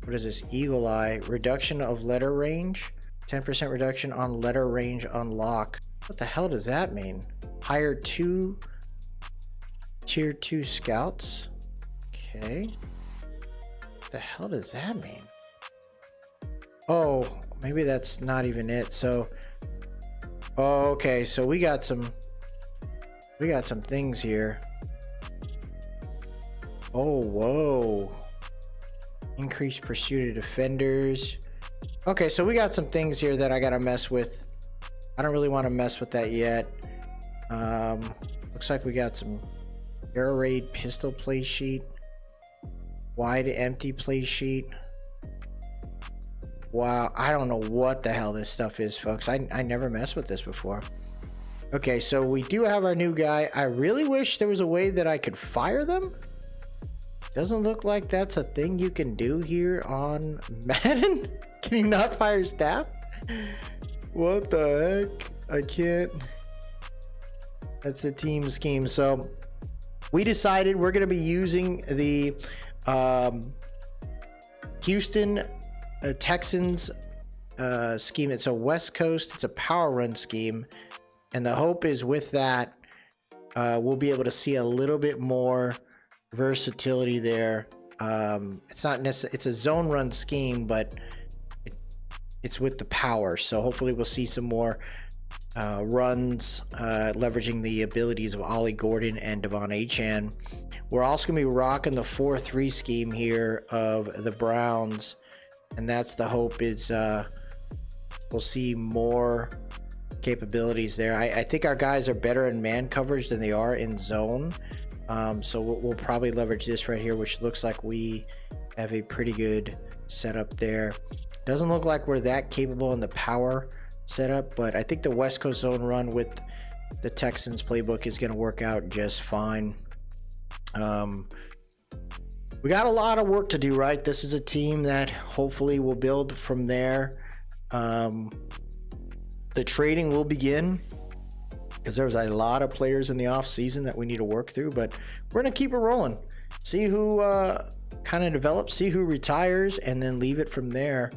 What is this? Eagle Eye. Reduction of letter range. 10% reduction on letter range unlock. What the hell does that mean? Hire 2 tier 2 scouts. Okay. What the hell does that mean? Oh, maybe that's not even it. So, oh, okay. So we got some things here. Oh, whoa. Increased pursuit of defenders. Okay, so we got some things here that I gotta mess with. I don't really want to mess with that yet. Looks like we got some air raid pistol play sheet. Wide empty play sheet. Wow, I don't know what the hell this stuff is, folks. I never messed with this before. Okay, so we do have our new guy. I really wish there was a way that I could fire them. Doesn't look like that's a thing you can do here on Madden. Can you not fire staff? What the heck? I can't. That's a team scheme. So we decided we're going to be using the Houston Texans scheme. It's a West Coast. It's a power run scheme. And the hope is with that, we'll be able to see a little bit more versatility there. It's not necessarily, it's a zone run scheme, but it's with the power. So hopefully we'll see some more runs leveraging the abilities of Ollie Gordon and Devon Achane. We're also going to be rocking the 4-3 scheme here of the Browns, and that's the hope is we'll see more capabilities there. I think our guys are better in man coverage than they are in zone, so we'll probably leverage this right here, which looks like we have a pretty good setup there. Doesn't look like we're that capable in the power setup, but I think the West Coast zone run with the Texans playbook is going to work out just fine. We got a lot of work to do, right? This is a team that hopefully will build from there. The trading will begin because there's a lot of players in the off season that we need to work through, but we're going to keep it rolling. See who kind of develops, see who retires, and then leave it from there.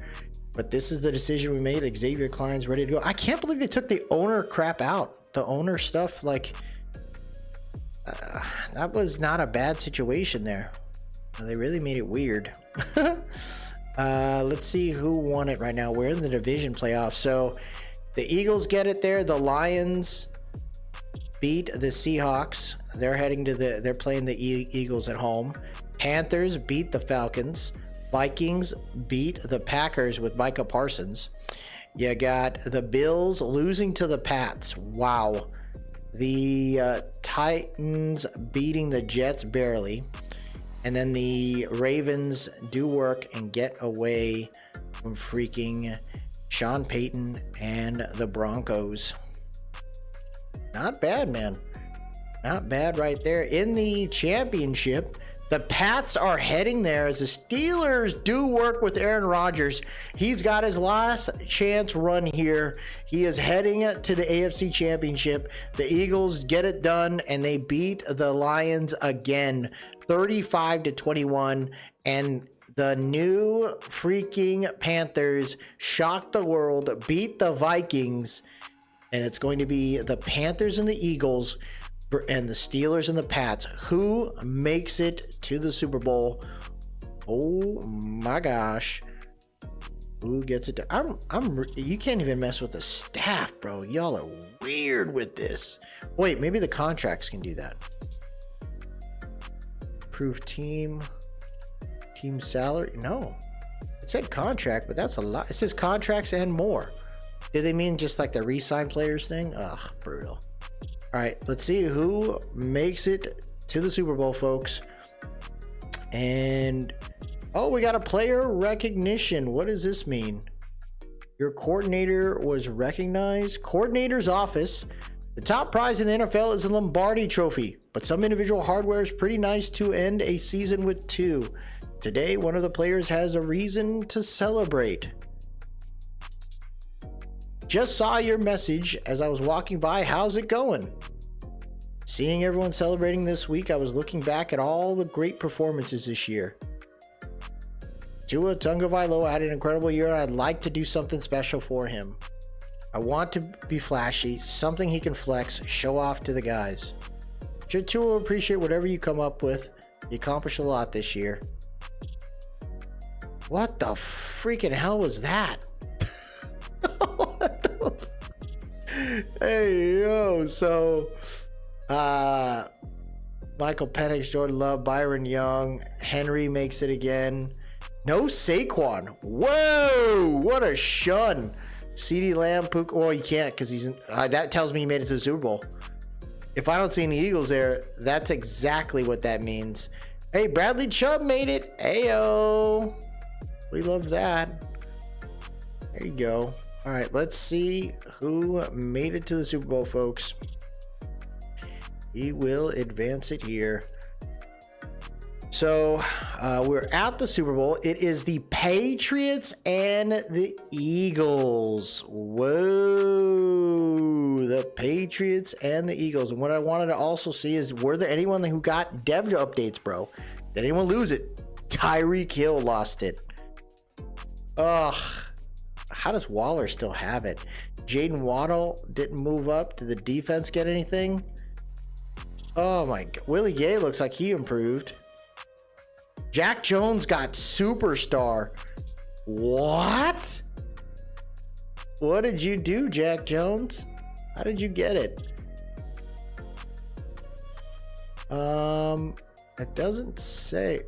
But this is the decision we made. Xavier Klein's ready to go. I can't believe they took the owner crap out. The owner stuff, like, that was not a bad situation there. They really made it weird. Let's see who won it right now. We're in the division playoffs. So the Eagles get it there. The Lions beat the Seahawks. They're heading to they're playing the Eagles at home. Panthers beat the Falcons. Vikings beat the Packers with Micah Parsons. You got the Bills losing to the Pats. Wow. The Titans beating the Jets barely. And then the Ravens do work and get away from freaking Sean Payton and the Broncos. Not bad, man. Not bad right there. In the championship, the Pats are heading there as the Steelers do work with Aaron Rodgers. He's got his last chance run here. He is heading to the AFC Championship. The Eagles get it done, and they beat the Lions again, 35-21. And the new freaking Panthers shocked the world, beat the Vikings, and it's going to be the Panthers and the Eagles and the Steelers and the Pats. Who makes it to the Super Bowl? Oh my gosh. Who gets it? You can't even mess with the staff, bro. Y'all are weird with this. Wait, maybe the contracts can do that. Approve team salary. No, it said contract, but that's a lot. It says contracts and more. Did they mean just like the re-sign players thing? Ugh, brutal. All right, let's see who makes it to the Super Bowl, folks. And, oh, we got a player recognition. What does this mean? Your coordinator was recognized. Coordinator's office. The top prize in the NFL is a Lombardi trophy, but some individual hardware is pretty nice to end a season with too. Today, one of the players has a reason to celebrate. Just saw your message as I was walking by. How's it going? Seeing everyone celebrating this week, I was looking back at all the great performances this year. Tua Tagovailoa had an incredible year, and I'd like to do something special for him. I want to be flashy, something he can flex, show off to the guys. Sure, Tua will appreciate whatever you come up with. You accomplished a lot this year. What the freaking hell was that? Hey, yo, so Michael Penix, Jordan Love, Byron Young, Henry makes it again. No Saquon. Whoa, what a shun. CeeDee Lamb, Puka. Oh, you can't because he's in, that tells me he made it to the Super Bowl. If I don't see any Eagles there, that's exactly what that means. Hey, Bradley Chubb made it. Ayo. We love that. There you go. All right, let's see who made it to the Super Bowl, folks. We will advance it here. So we're at the Super Bowl. It is the Patriots and the Eagles. Whoa, the Patriots and the Eagles. And what I wanted to also see is, were there anyone who got dev updates, bro? Did anyone lose it? Tyreek Hill lost it. Ugh. How does Waller still have it? Jaden Waddle didn't move up. Did the defense get anything? Oh my God. Willie Gay looks like he improved. Jack Jones got superstar. What? What did you do, Jack Jones? How did you get it? It doesn't say.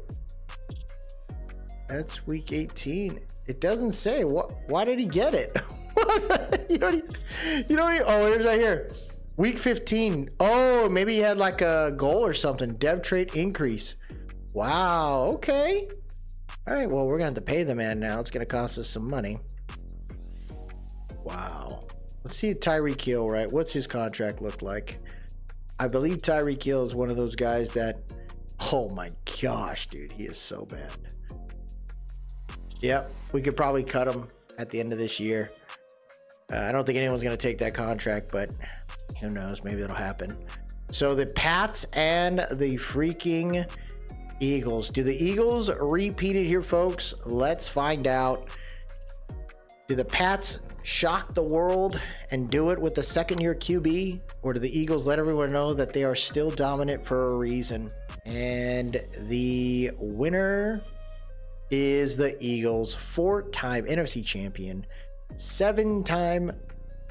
That's week 18. It doesn't say. Why did he get it? you know, oh, here's right here. Week 15. Oh, maybe he had like a goal or something. Dev trait increase. Wow. Okay. All right. Well, we're going to have to pay the man now. It's going to cost us some money. Wow. Let's see Tyreek Hill, right? What's his contract look like? I believe Tyreek Hill is one of those guys that, oh my gosh, dude, he is so bad. Yep. We could probably cut him at the end of this year. I don't think anyone's going to take that contract, but who knows? Maybe it'll happen. So the Pats and the freaking Eagles. Do the Eagles repeat it here, folks? Let's find out. Do the Pats shock the world and do it with the second-year QB? Or do the Eagles let everyone know that they are still dominant for a reason? And the winner is the Eagles, 4-time NFC champion, 7-time.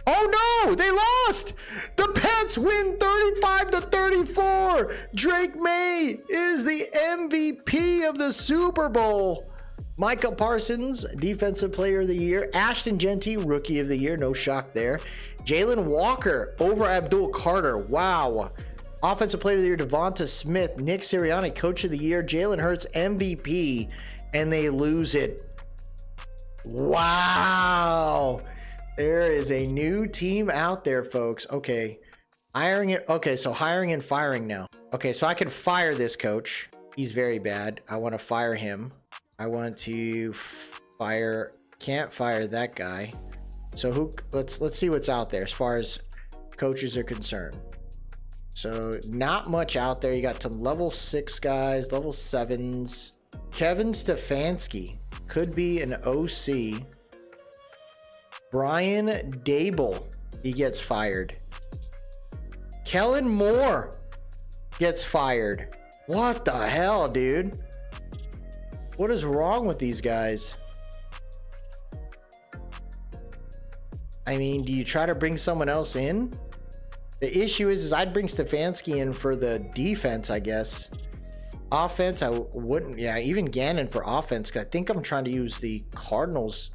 Oh no, they lost. The Pats win 35-34. Drake May is the MVP of the Super Bowl. Micah Parsons, Defensive Player of the Year. Ashton Genty, Rookie of the Year. No shock there. Jalen Walker over Abdul Carter. Wow. Offensive Player of the Year, Devonta Smith. Nick Sirianni, Coach of the Year. Jalen Hurts, MVP. And they lose it. Wow. There is a new team out there, folks. Okay. Hiring it. Okay, so hiring and firing now. Okay, so I can fire this coach. He's very bad. I want to fire him. I want to fire. Can't fire that guy. So who? Let's see what's out there as far as coaches are concerned. So not much out there. You got some level 6 guys, level 7s. Kevin Stefanski could be an OC. Brian Dable, he gets fired. Kellen Moore gets fired. What the hell, dude? What is wrong with these guys? I mean, do you try to bring someone else in? The issue is I'd bring Stefanski in for the defense, I guess. Offense, I wouldn't. Yeah, even Gannon for offense. 'Cause I think I'm trying to use the Cardinals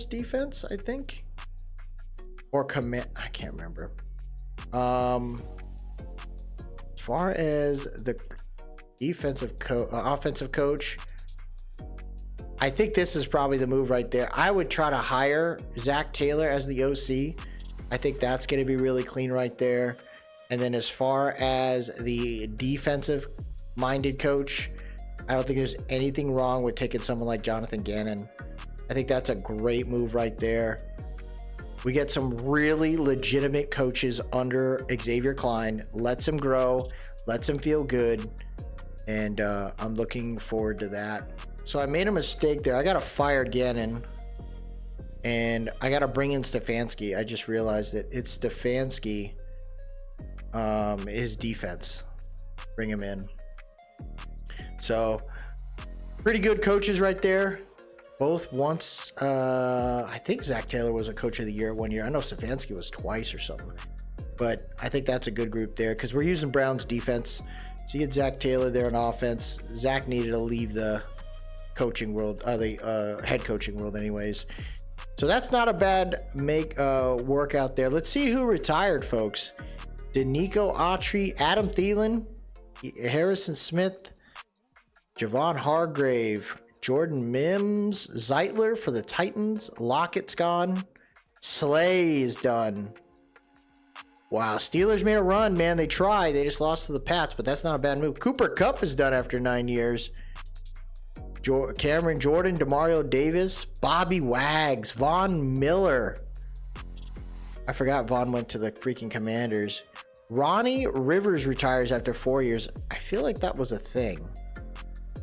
defense, I think. Or commit. I can't remember. As far as the offensive coach, I think this is probably the move right there. I would try to hire Zach Taylor as the OC. I think that's going to be really clean right there. And then as far as the defensive minded coach, I don't think there's anything wrong with taking someone like Jonathan Gannon. I think that's a great move right there. We get some really legitimate coaches under Xavier Klein. Lets him grow, lets him feel good. And I'm looking forward to that. So I made a mistake there. I got to fire Gannon. And I got to bring in Stefanski. I just realized that it's Stefanski. His defense. Bring him in. So pretty good coaches right there. Both once. I think Zach Taylor was a coach of the year 1 year. I know Stefanski was twice or something. But I think that's a good group there because we're using Brown's defense. So you get Zach Taylor there on offense. Zach needed to leave the coaching world, the head coaching world anyways. So that's not a bad work out there. Let's see who retired, folks. Denico Autry, Adam Thielen, Harrison Smith, Javon Hargrave, Jordan Mims, Zeitler for the Titans, Lockett's gone, Slay is done. Wow, Steelers made a run, man. They tried. They just lost to the Pats, but that's not a bad move. Cooper Kupp is done after 9 years. Cameron Jordan, Demario Davis, Bobby Wags, Von Miller. I forgot Von went to the freaking Commanders. Ronnie Rivers retires after 4 years. I feel like that was a thing.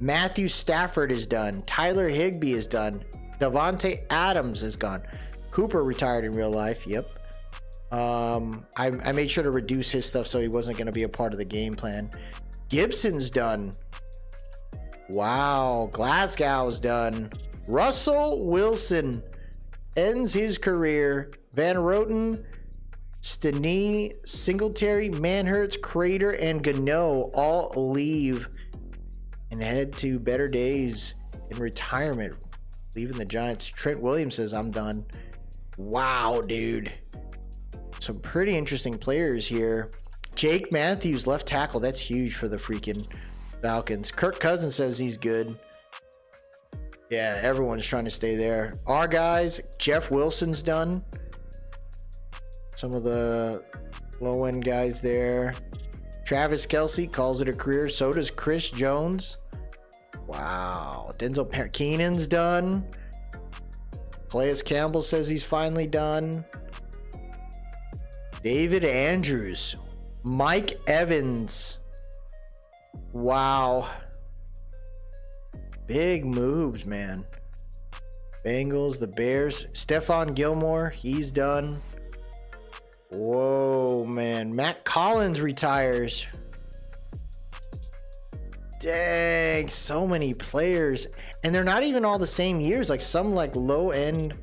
Matthew Stafford is done. Tyler Higbee is done. Davante Adams is gone. Cooper retired in real life. Yep. I made sure to reduce his stuff so he wasn't going to be a part of the game plan. Gibson's done. Wow, Glasgow's done. Russell Wilson ends his career. Van Roten, Steny, Singletary, Manhurts, Crater, and Gano all leave and head to better days in retirement, leaving the Giants. Trent Williams says, I'm done. Wow, dude. Some pretty interesting players here. Jake Matthews, left tackle. That's huge for the freaking Falcons. Kirk Cousins says he's good. Yeah, everyone's trying to stay there. Our guys, Jeff Wilson's done. Some of the low-end guys there. Travis Kelce calls it a career. So does Chris Jones. Wow. Denzel Keenan's done. Calais Campbell says he's finally done. David Andrews. Mike Evans. Wow. Big moves, man. Bengals, the Bears. Stephon Gilmore, he's done. Whoa, man. Matt Collins retires. Dang, so many players. And they're not even all the same years. Like some like low-end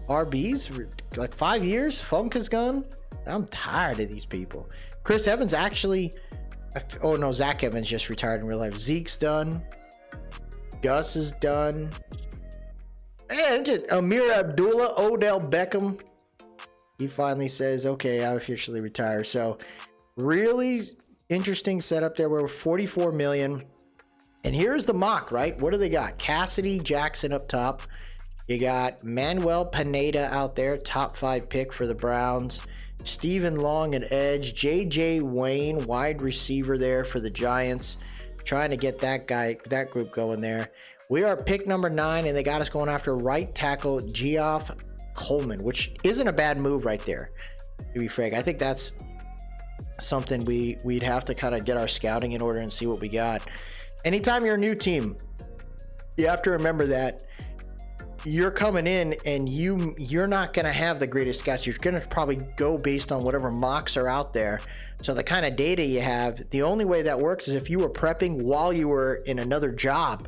RBs. Like 5 years. Funk is gone. I'm tired of these people. Chris Evans actually... Oh, no. Zach Evans just retired in real life. Zeke's done. Gus is done. And just Amir Abdullah, Odell Beckham. He finally says, okay, I officially retire. So really interesting setup there. We're 44 million. And here's the mock, right? What do they got? Cassidy Jackson up top. You got Manuel Pineda out there, top 5 pick for the Browns. Stephen Long at edge. JJ Wayne, wide receiver there for the Giants. Trying to get that group going there. We are pick number 9, and they got us going after right tackle Geoff Coleman, which isn't a bad move right there, to be frank. I think that's something we'd have to kind of get our scouting in order and see what we got. Anytime you're a new team, you have to remember that you're coming in and you're not going to have the greatest scouts. You're going to probably go based on whatever mocks are out there. So the kind of data you have, the only way that works is if you were prepping while you were in another job,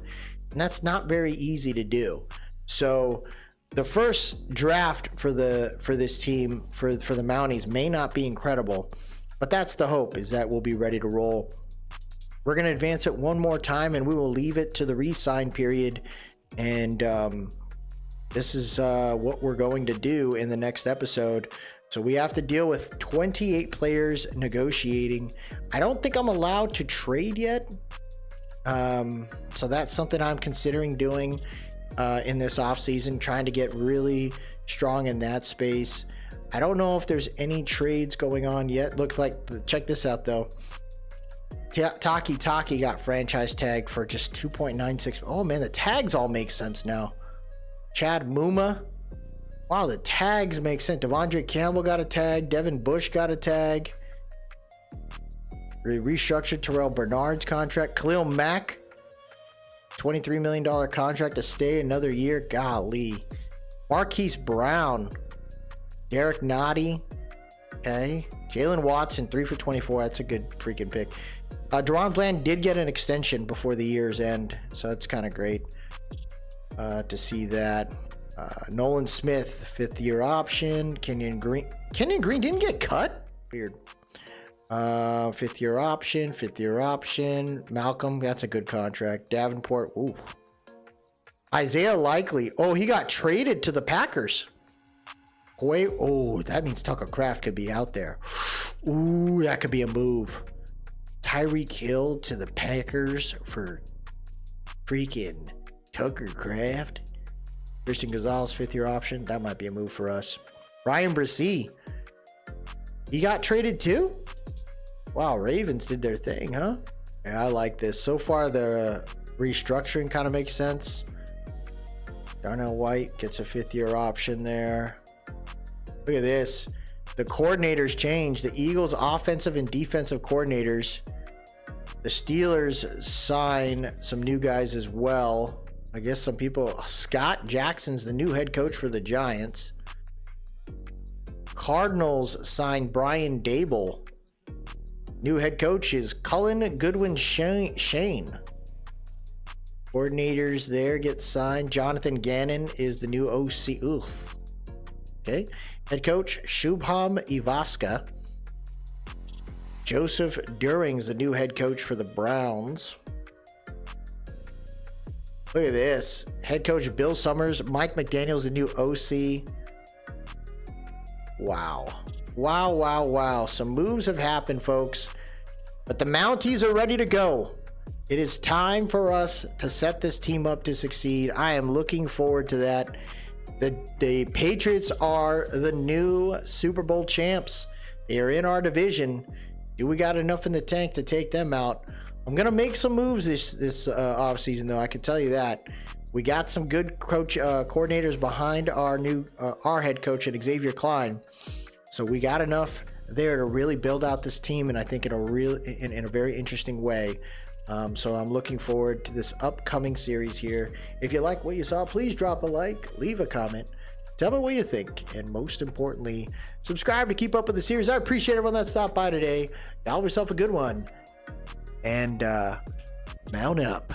and that's not very easy to do. So the first draft for this team for the Mounties may not be incredible, but that's the hope, is that we'll be ready to roll. We're going to advance it one more time, and we will leave it to the re-sign period. And this is what we're going to do in the next episode. So we have to deal with 28 players negotiating. I don't think I'm allowed to trade yet. So that's something I'm considering doing in this offseason, trying to get really strong in that space. I don't know if there's any trades going on yet. Looks like, check this out though. Taki got franchise tag for just 2.96. Oh man, the tags all make sense now. Chad Muma. Wow, the tags make sense. Devondre Campbell got a tag. Devin Bush got a tag. Restructured Terrell Bernard's contract. Khalil Mack, $23 million contract to stay another year. Golly. Marquise Brown. Derek Nottie. Okay. Jalen Watson, 3 for 24. That's a good freaking pick. Deron Bland did get an extension before the year's end, so that's kind of great to see that. Nolan Smith, 5th-year option. Kenyon Green didn't get cut? Weird. 5th-year option. Malcolm, that's a good contract. Davenport, ooh. Isaiah Likely, oh, he got traded to the Packers. Oh, that means Tucker Kraft could be out there. Ooh, that could be a move. Tyreek Hill to the Packers for freaking Tucker Kraft. Christian Gonzalez, 5th-year option. That might be a move for us. Ryan Brissy. He got traded too? Wow, Ravens did their thing, huh? Yeah, I like this. So far, the restructuring kind of makes sense. Darnell White gets a 5th-year option there. Look at this. The coordinators changed. The Eagles' offensive and defensive coordinators. The Steelers sign some new guys as well. I guess some people. Scott Jackson's the new head coach for the Giants. Cardinals signed Brian Dable. New head coach is Cullen Goodwin Shane. Coordinators there get signed. Jonathan Gannon is the new OC. Oof. Okay. Head coach Shubham Ivaska. Joseph During's the new head coach for the Browns. Look at this. Head coach Bill Summers. Mike McDaniel's the new OC. Wow. Wow, wow, wow. Some moves have happened, folks. But the Mounties are ready to go. It is time for us to set this team up to succeed. I am looking forward to that. The Patriots are the new Super Bowl champs. They are in our division. Do we got enough in the tank to take them out? I'm going to make some moves this offseason, though. I can tell you that. We got some good coordinators behind our head coach at Xavier Klein. So we got enough there to really build out this team, and I think in a very interesting way. So I'm looking forward to this upcoming series here. If you like what you saw, please drop a like, leave a comment, tell me what you think, and most importantly, subscribe to keep up with the series. I appreciate everyone that stopped by today. Have yourself a good one, and mount up.